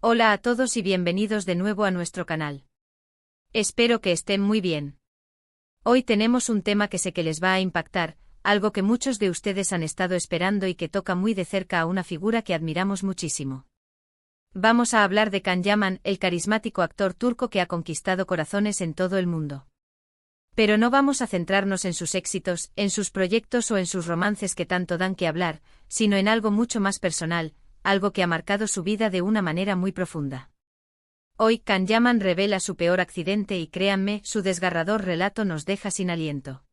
Hola a todos y bienvenidos de nuevo a nuestro canal. Espero que estén muy bien. Hoy tenemos un tema que sé que les va a impactar, algo que muchos de ustedes han estado esperando y que toca muy de cerca a una figura que admiramos muchísimo. Vamos a hablar de Can Yaman, el carismático actor turco que ha conquistado corazones en todo el mundo. Pero no vamos a centrarnos en sus éxitos, en sus proyectos o en sus romances que tanto dan que hablar, sino en algo mucho más personal, algo que ha marcado su vida de una manera muy profunda. Hoy Can Yaman revela su peor accidente y créanme, su desgarrador relato nos deja sin aliento.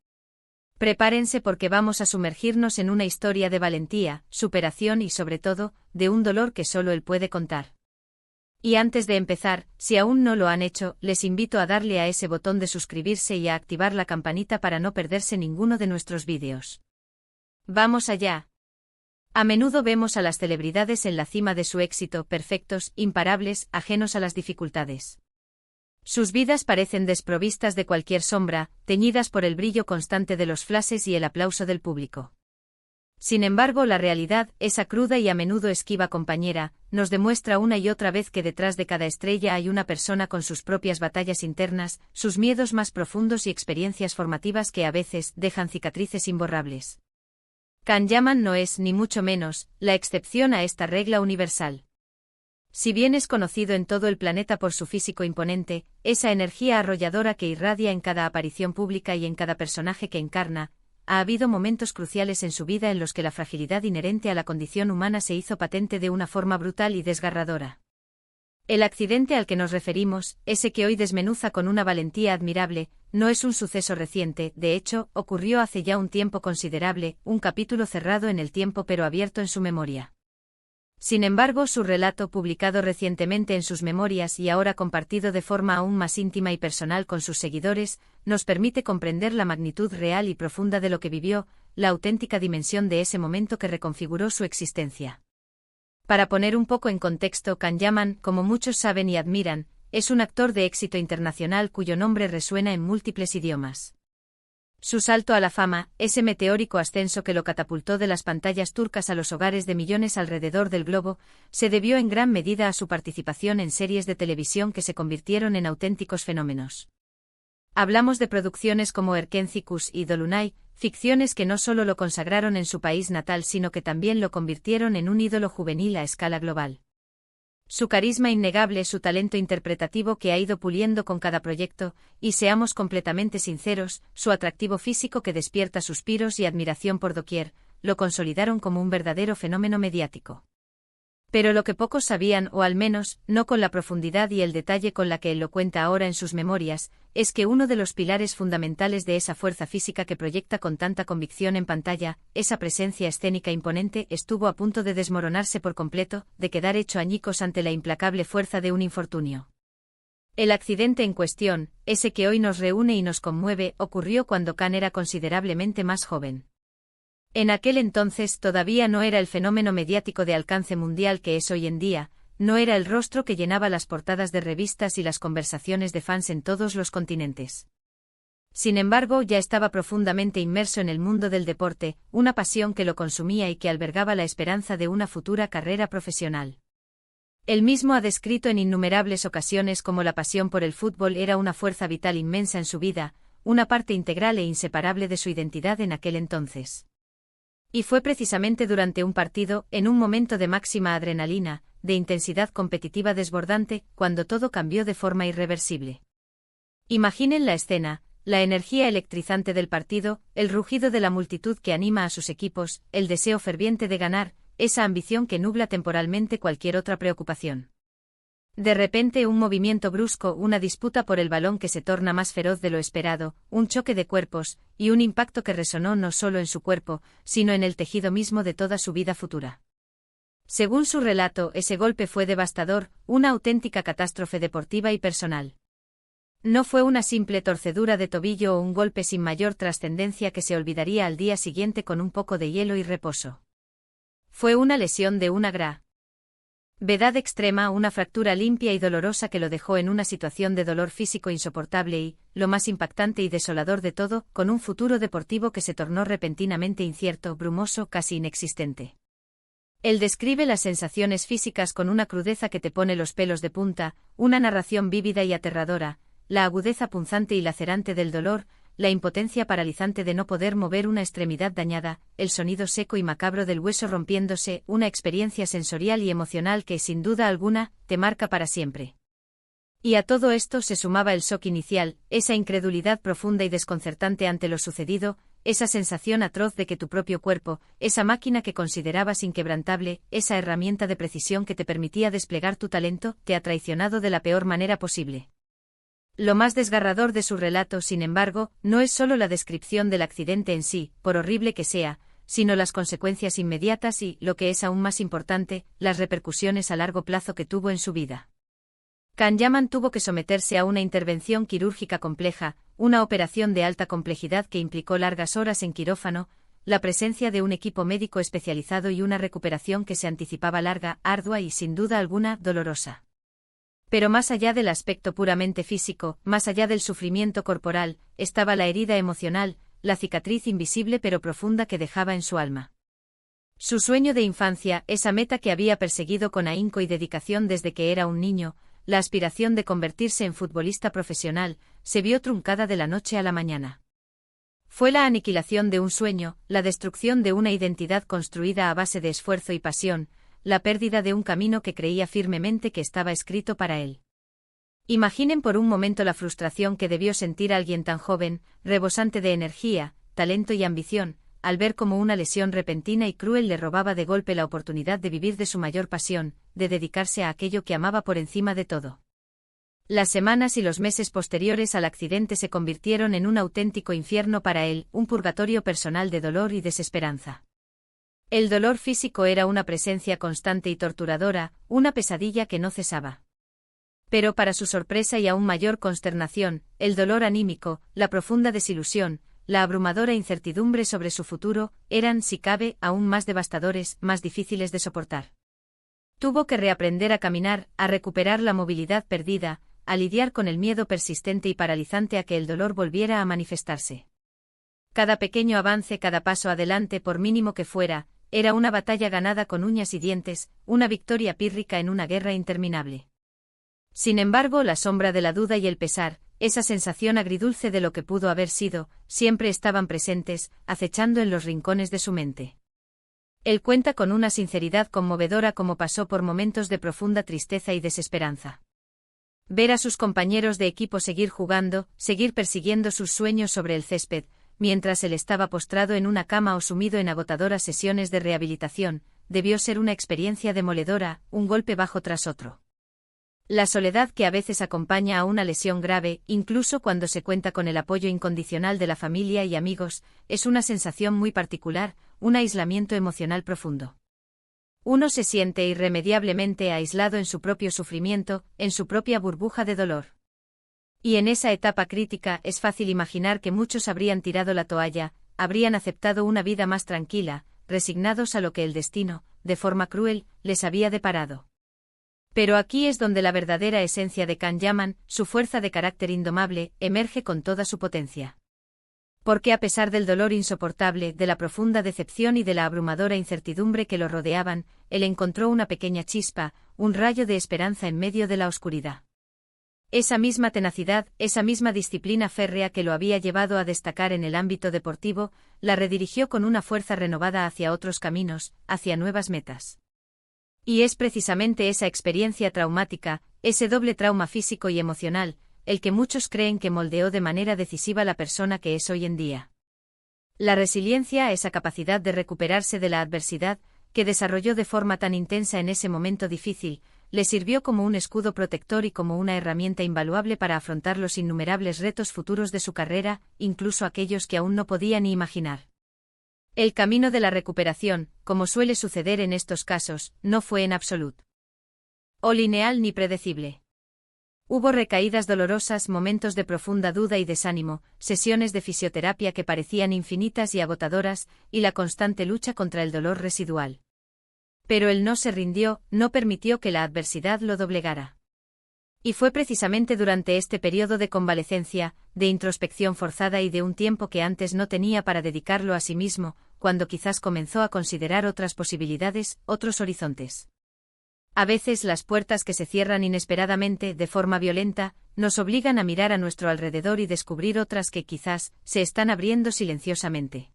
Prepárense porque vamos a sumergirnos en una historia de valentía, superación y sobre todo, de un dolor que solo él puede contar. Y antes de empezar, si aún no lo han hecho, les invito a darle a ese botón de suscribirse y a activar la campanita para no perderse ninguno de nuestros vídeos. ¡Vamos allá! A menudo vemos a las celebridades en la cima de su éxito, perfectos, imparables, ajenos a las dificultades. Sus vidas parecen desprovistas de cualquier sombra, teñidas por el brillo constante de los flashes y el aplauso del público. Sin embargo, la realidad, esa cruda y a menudo esquiva compañera, nos demuestra una y otra vez que detrás de cada estrella hay una persona con sus propias batallas internas, sus miedos más profundos y experiencias formativas que a veces dejan cicatrices imborrables. Can Yaman no es, ni mucho menos, la excepción a esta regla universal. Si bien es conocido en todo el planeta por su físico imponente, esa energía arrolladora que irradia en cada aparición pública y en cada personaje que encarna, ha habido momentos cruciales en su vida en los que la fragilidad inherente a la condición humana se hizo patente de una forma brutal y desgarradora. El accidente al que nos referimos, ese que hoy desmenuza con una valentía admirable, no es un suceso reciente, de hecho, ocurrió hace ya un tiempo considerable, un capítulo cerrado en el tiempo pero abierto en su memoria. Sin embargo, su relato, publicado recientemente en sus memorias y ahora compartido de forma aún más íntima y personal con sus seguidores, nos permite comprender la magnitud real y profunda de lo que vivió, la auténtica dimensión de ese momento que reconfiguró su existencia. Para poner un poco en contexto, Can Yaman, como muchos saben y admiran, es un actor de éxito internacional cuyo nombre resuena en múltiples idiomas. Su salto a la fama, ese meteórico ascenso que lo catapultó de las pantallas turcas a los hogares de millones alrededor del globo, se debió en gran medida a su participación en series de televisión que se convirtieron en auténticos fenómenos. Hablamos de producciones como Erkenci y Dolunay, ficciones que no solo lo consagraron en su país natal sino que también lo convirtieron en un ídolo juvenil a escala global. Su carisma innegable, su talento interpretativo que ha ido puliendo con cada proyecto, y seamos completamente sinceros, su atractivo físico que despierta suspiros y admiración por doquier, lo consolidaron como un verdadero fenómeno mediático. Pero lo que pocos sabían, o al menos, no con la profundidad y el detalle con la que él lo cuenta ahora en sus memorias, es que uno de los pilares fundamentales de esa fuerza física que proyecta con tanta convicción en pantalla, esa presencia escénica imponente, estuvo a punto de desmoronarse por completo, de quedar hecho añicos ante la implacable fuerza de un infortunio. El accidente en cuestión, ese que hoy nos reúne y nos conmueve, ocurrió cuando Can era considerablemente más joven. En aquel entonces todavía no era el fenómeno mediático de alcance mundial que es hoy en día, no era el rostro que llenaba las portadas de revistas y las conversaciones de fans en todos los continentes. Sin embargo, ya estaba profundamente inmerso en el mundo del deporte, una pasión que lo consumía y que albergaba la esperanza de una futura carrera profesional. Él mismo ha descrito en innumerables ocasiones cómo la pasión por el fútbol era una fuerza vital inmensa en su vida, una parte integral e inseparable de su identidad en aquel entonces. Y fue precisamente durante un partido, en un momento de máxima adrenalina, de intensidad competitiva desbordante, cuando todo cambió de forma irreversible. Imaginen la escena, la energía electrizante del partido, el rugido de la multitud que anima a sus equipos, el deseo ferviente de ganar, esa ambición que nubla temporalmente cualquier otra preocupación. De repente un movimiento brusco, una disputa por el balón que se torna más feroz de lo esperado, un choque de cuerpos, y un impacto que resonó no solo en su cuerpo, sino en el tejido mismo de toda su vida futura. Según su relato, ese golpe fue devastador, una auténtica catástrofe deportiva y personal. No fue una simple torcedura de tobillo o un golpe sin mayor trascendencia que se olvidaría al día siguiente con un poco de hielo y reposo. Fue una lesión de una gravedad extrema, una fractura limpia y dolorosa que lo dejó en una situación de dolor físico insoportable y, lo más impactante y desolador de todo, con un futuro deportivo que se tornó repentinamente incierto, brumoso, casi inexistente. Él describe las sensaciones físicas con una crudeza que te pone los pelos de punta, una narración vívida y aterradora, la agudeza punzante y lacerante del dolor, la impotencia paralizante de no poder mover una extremidad dañada, el sonido seco y macabro del hueso rompiéndose, una experiencia sensorial y emocional que, sin duda alguna, te marca para siempre. Y a todo esto se sumaba el shock inicial, esa incredulidad profunda y desconcertante ante lo sucedido, esa sensación atroz de que tu propio cuerpo, esa máquina que considerabas inquebrantable, esa herramienta de precisión que te permitía desplegar tu talento, te ha traicionado de la peor manera posible. Lo más desgarrador de su relato, sin embargo, no es solo la descripción del accidente en sí, por horrible que sea, sino las consecuencias inmediatas y, lo que es aún más importante, las repercusiones a largo plazo que tuvo en su vida. Kanyaman tuvo que someterse a una intervención quirúrgica compleja, una operación de alta complejidad que implicó largas horas en quirófano, la presencia de un equipo médico especializado y una recuperación que se anticipaba larga, ardua y, sin duda alguna, dolorosa. Pero más allá del aspecto puramente físico, más allá del sufrimiento corporal, estaba la herida emocional, la cicatriz invisible pero profunda que dejaba en su alma. Su sueño de infancia, esa meta que había perseguido con ahínco y dedicación desde que era un niño, la aspiración de convertirse en futbolista profesional, se vio truncada de la noche a la mañana. Fue la aniquilación de un sueño, la destrucción de una identidad construida a base de esfuerzo y pasión, la pérdida de un camino que creía firmemente que estaba escrito para él. Imaginen por un momento la frustración que debió sentir alguien tan joven, rebosante de energía, talento y ambición, al ver cómo una lesión repentina y cruel le robaba de golpe la oportunidad de vivir de su mayor pasión, de dedicarse a aquello que amaba por encima de todo. Las semanas y los meses posteriores al accidente se convirtieron en un auténtico infierno para él, un purgatorio personal de dolor y desesperanza. El dolor físico era una presencia constante y torturadora, una pesadilla que no cesaba. Pero para su sorpresa y aún mayor consternación, el dolor anímico, la profunda desilusión, la abrumadora incertidumbre sobre su futuro, eran, si cabe, aún más devastadores, más difíciles de soportar. Tuvo que reaprender a caminar, a recuperar la movilidad perdida, a lidiar con el miedo persistente y paralizante a que el dolor volviera a manifestarse. Cada pequeño avance, cada paso adelante, por mínimo que fuera, era una batalla ganada con uñas y dientes, una victoria pírrica en una guerra interminable. Sin embargo, la sombra de la duda y el pesar, esa sensación agridulce de lo que pudo haber sido, siempre estaban presentes, acechando en los rincones de su mente. Él cuenta con una sinceridad conmovedora cómo pasó por momentos de profunda tristeza y desesperanza. Ver a sus compañeros de equipo seguir jugando, seguir persiguiendo sus sueños sobre el césped, mientras él estaba postrado en una cama o sumido en agotadoras sesiones de rehabilitación, debió ser una experiencia demoledora, un golpe bajo tras otro. La soledad que a veces acompaña a una lesión grave, incluso cuando se cuenta con el apoyo incondicional de la familia y amigos, es una sensación muy particular, un aislamiento emocional profundo. Uno se siente irremediablemente aislado en su propio sufrimiento, en su propia burbuja de dolor. Y en esa etapa crítica es fácil imaginar que muchos habrían tirado la toalla, habrían aceptado una vida más tranquila, resignados a lo que el destino, de forma cruel, les había deparado. Pero aquí es donde la verdadera esencia de Kanyaman, su fuerza de carácter indomable, emerge con toda su potencia. Porque a pesar del dolor insoportable, de la profunda decepción y de la abrumadora incertidumbre que lo rodeaban, él encontró una pequeña chispa, un rayo de esperanza en medio de la oscuridad. Esa misma tenacidad, esa misma disciplina férrea que lo había llevado a destacar en el ámbito deportivo, la redirigió con una fuerza renovada hacia otros caminos, hacia nuevas metas. Y es precisamente esa experiencia traumática, ese doble trauma físico y emocional, el que muchos creen que moldeó de manera decisiva la persona que es hoy en día. La resiliencia, esa capacidad de recuperarse de la adversidad, que desarrolló de forma tan intensa en ese momento difícil, le sirvió como un escudo protector y como una herramienta invaluable para afrontar los innumerables retos futuros de su carrera, incluso aquellos que aún no podía ni imaginar. El camino de la recuperación, como suele suceder en estos casos, no fue en absoluto o lineal ni predecible. Hubo recaídas dolorosas, momentos de profunda duda y desánimo, sesiones de fisioterapia que parecían infinitas y agotadoras, y la constante lucha contra el dolor residual. Pero él no se rindió, no permitió que la adversidad lo doblegara. Y fue precisamente durante este periodo de convalecencia, de introspección forzada y de un tiempo que antes no tenía para dedicarlo a sí mismo, cuando quizás comenzó a considerar otras posibilidades, otros horizontes. A veces las puertas que se cierran inesperadamente, de forma violenta, nos obligan a mirar a nuestro alrededor y descubrir otras que quizás se están abriendo silenciosamente.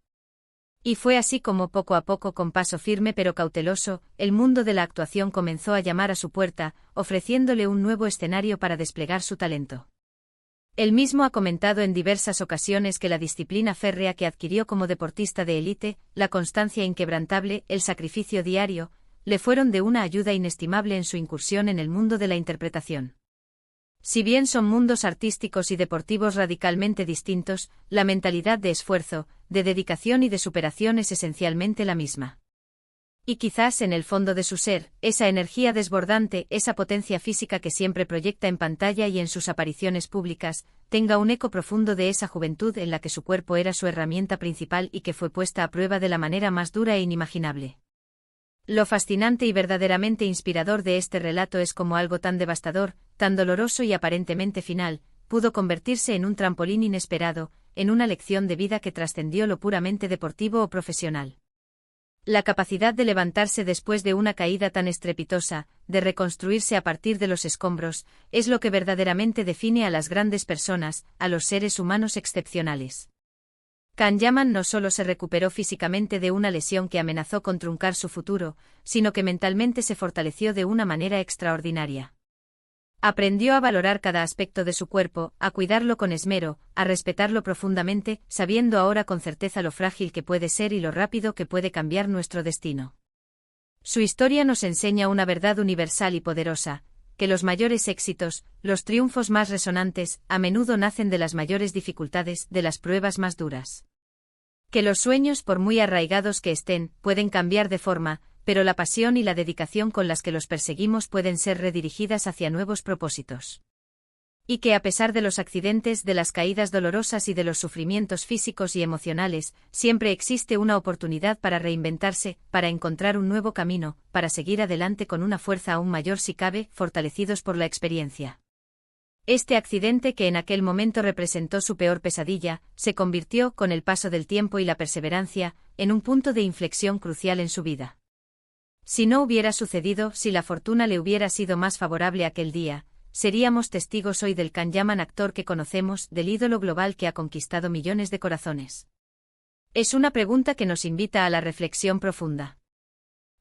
Y fue así como poco a poco, con paso firme pero cauteloso, el mundo de la actuación comenzó a llamar a su puerta, ofreciéndole un nuevo escenario para desplegar su talento. Él mismo ha comentado en diversas ocasiones que la disciplina férrea que adquirió como deportista de élite, la constancia inquebrantable, el sacrificio diario, le fueron de una ayuda inestimable en su incursión en el mundo de la interpretación. Si bien son mundos artísticos y deportivos radicalmente distintos, la mentalidad de esfuerzo, de dedicación y de superación es esencialmente la misma. Y quizás en el fondo de su ser, esa energía desbordante, esa potencia física que siempre proyecta en pantalla y en sus apariciones públicas, tenga un eco profundo de esa juventud en la que su cuerpo era su herramienta principal y que fue puesta a prueba de la manera más dura e inimaginable. Lo fascinante y verdaderamente inspirador de este relato es cómo algo tan devastador, tan doloroso y aparentemente final, pudo convertirse en un trampolín inesperado, en una lección de vida que trascendió lo puramente deportivo o profesional. La capacidad de levantarse después de una caída tan estrepitosa, de reconstruirse a partir de los escombros, es lo que verdaderamente define a las grandes personas, a los seres humanos excepcionales. Kanyaman no solo se recuperó físicamente de una lesión que amenazó con truncar su futuro, sino que mentalmente se fortaleció de una manera extraordinaria. Aprendió a valorar cada aspecto de su cuerpo, a cuidarlo con esmero, a respetarlo profundamente, sabiendo ahora con certeza lo frágil que puede ser y lo rápido que puede cambiar nuestro destino. Su historia nos enseña una verdad universal y poderosa, que los mayores éxitos, los triunfos más resonantes, a menudo nacen de las mayores dificultades, de las pruebas más duras. Que los sueños, por muy arraigados que estén, pueden cambiar de forma, pero la pasión y la dedicación con las que los perseguimos pueden ser redirigidas hacia nuevos propósitos. Y que a pesar de los accidentes, de las caídas dolorosas y de los sufrimientos físicos y emocionales, siempre existe una oportunidad para reinventarse, para encontrar un nuevo camino, para seguir adelante con una fuerza aún mayor si cabe, fortalecidos por la experiencia. Este accidente que en aquel momento representó su peor pesadilla, se convirtió, con el paso del tiempo y la perseverancia, en un punto de inflexión crucial en su vida. Si no hubiera sucedido, si la fortuna le hubiera sido más favorable aquel día, seríamos testigos hoy del Kanyaman actor que conocemos, del ídolo global que ha conquistado millones de corazones. Es una pregunta que nos invita a la reflexión profunda.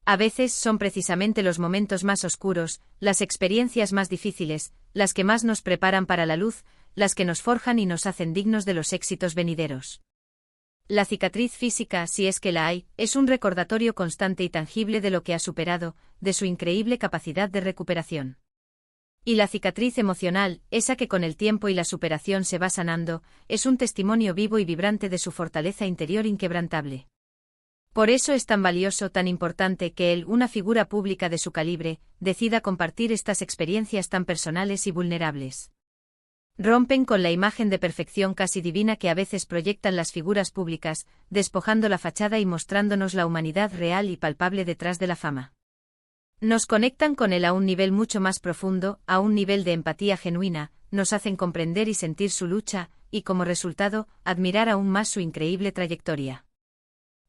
A veces son precisamente los momentos más oscuros, las experiencias más difíciles, las que más nos preparan para la luz, las que nos forjan y nos hacen dignos de los éxitos venideros. La cicatriz física, si es que la hay, es un recordatorio constante y tangible de lo que ha superado, de su increíble capacidad de recuperación. Y la cicatriz emocional, esa que con el tiempo y la superación se va sanando, es un testimonio vivo y vibrante de su fortaleza interior inquebrantable. Por eso es tan valioso, tan importante que él, una figura pública de su calibre, decida compartir estas experiencias tan personales y vulnerables. Rompen con la imagen de perfección casi divina que a veces proyectan las figuras públicas, despojando la fachada y mostrándonos la humanidad real y palpable detrás de la fama. Nos conectan con él a un nivel mucho más profundo, a un nivel de empatía genuina, nos hacen comprender y sentir su lucha, y como resultado, admirar aún más su increíble trayectoria.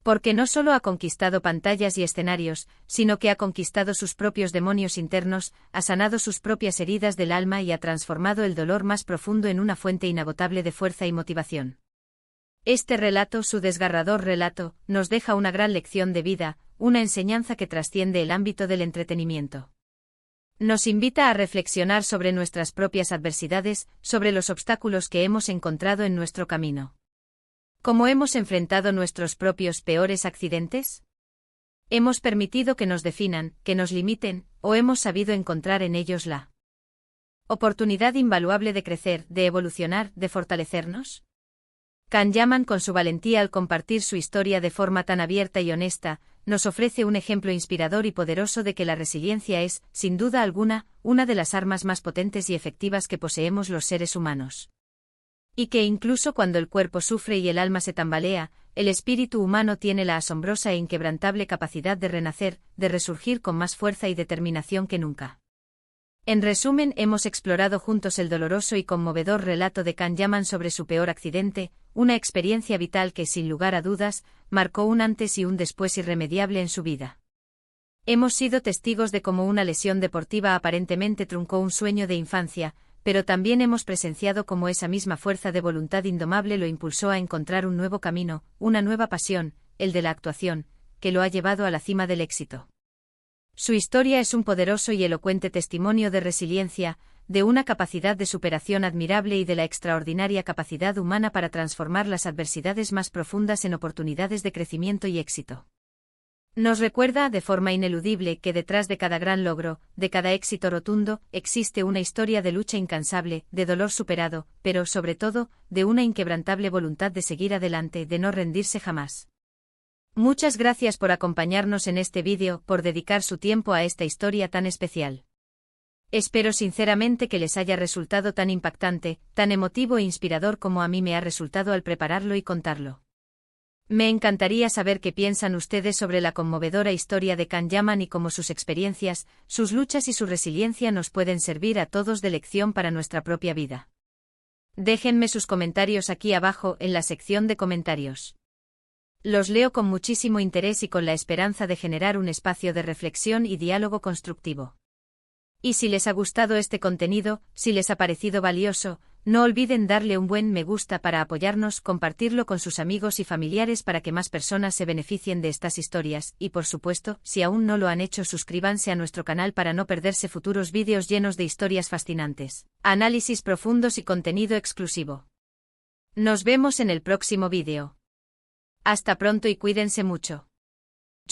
Porque no solo ha conquistado pantallas y escenarios, sino que ha conquistado sus propios demonios internos, ha sanado sus propias heridas del alma y ha transformado el dolor más profundo en una fuente inagotable de fuerza y motivación. Este relato, su desgarrador relato, nos deja una gran lección de vida, una enseñanza que trasciende el ámbito del entretenimiento. Nos invita a reflexionar sobre nuestras propias adversidades, sobre los obstáculos que hemos encontrado en nuestro camino. ¿Cómo hemos enfrentado nuestros propios peores accidentes? ¿Hemos permitido que nos definan, que nos limiten, o hemos sabido encontrar en ellos la oportunidad invaluable de crecer, de evolucionar, de fortalecernos? Kanyaman, con su valentía al compartir su historia de forma tan abierta y honesta, nos ofrece un ejemplo inspirador y poderoso de que la resiliencia es, sin duda alguna, una de las armas más potentes y efectivas que poseemos los seres humanos. Y que incluso cuando el cuerpo sufre y el alma se tambalea, el espíritu humano tiene la asombrosa e inquebrantable capacidad de renacer, de resurgir con más fuerza y determinación que nunca. En resumen, hemos explorado juntos el doloroso y conmovedor relato de Can Yaman sobre su peor accidente, una experiencia vital que, sin lugar a dudas, marcó un antes y un después irremediable en su vida. Hemos sido testigos de cómo una lesión deportiva aparentemente truncó un sueño de infancia, pero también hemos presenciado cómo esa misma fuerza de voluntad indomable lo impulsó a encontrar un nuevo camino, una nueva pasión, el de la actuación, que lo ha llevado a la cima del éxito. Su historia es un poderoso y elocuente testimonio de resiliencia, de una capacidad de superación admirable y de la extraordinaria capacidad humana para transformar las adversidades más profundas en oportunidades de crecimiento y éxito. Nos recuerda, de forma ineludible, que detrás de cada gran logro, de cada éxito rotundo, existe una historia de lucha incansable, de dolor superado, pero, sobre todo, de una inquebrantable voluntad de seguir adelante, de no rendirse jamás. Muchas gracias por acompañarnos en este vídeo, por dedicar su tiempo a esta historia tan especial. Espero sinceramente que les haya resultado tan impactante, tan emotivo e inspirador como a mí me ha resultado al prepararlo y contarlo. Me encantaría saber qué piensan ustedes sobre la conmovedora historia de Can Yaman y cómo sus experiencias, sus luchas y su resiliencia nos pueden servir a todos de lección para nuestra propia vida. Déjenme sus comentarios aquí abajo en la sección de comentarios. Los leo con muchísimo interés y con la esperanza de generar un espacio de reflexión y diálogo constructivo. Y si les ha gustado este contenido, si les ha parecido valioso, no olviden darle un buen me gusta para apoyarnos, compartirlo con sus amigos y familiares para que más personas se beneficien de estas historias, y por supuesto, si aún no lo han hecho, suscríbanse a nuestro canal para no perderse futuros vídeos llenos de historias fascinantes, análisis profundos y contenido exclusivo. Nos vemos en el próximo vídeo. Hasta pronto y cuídense mucho.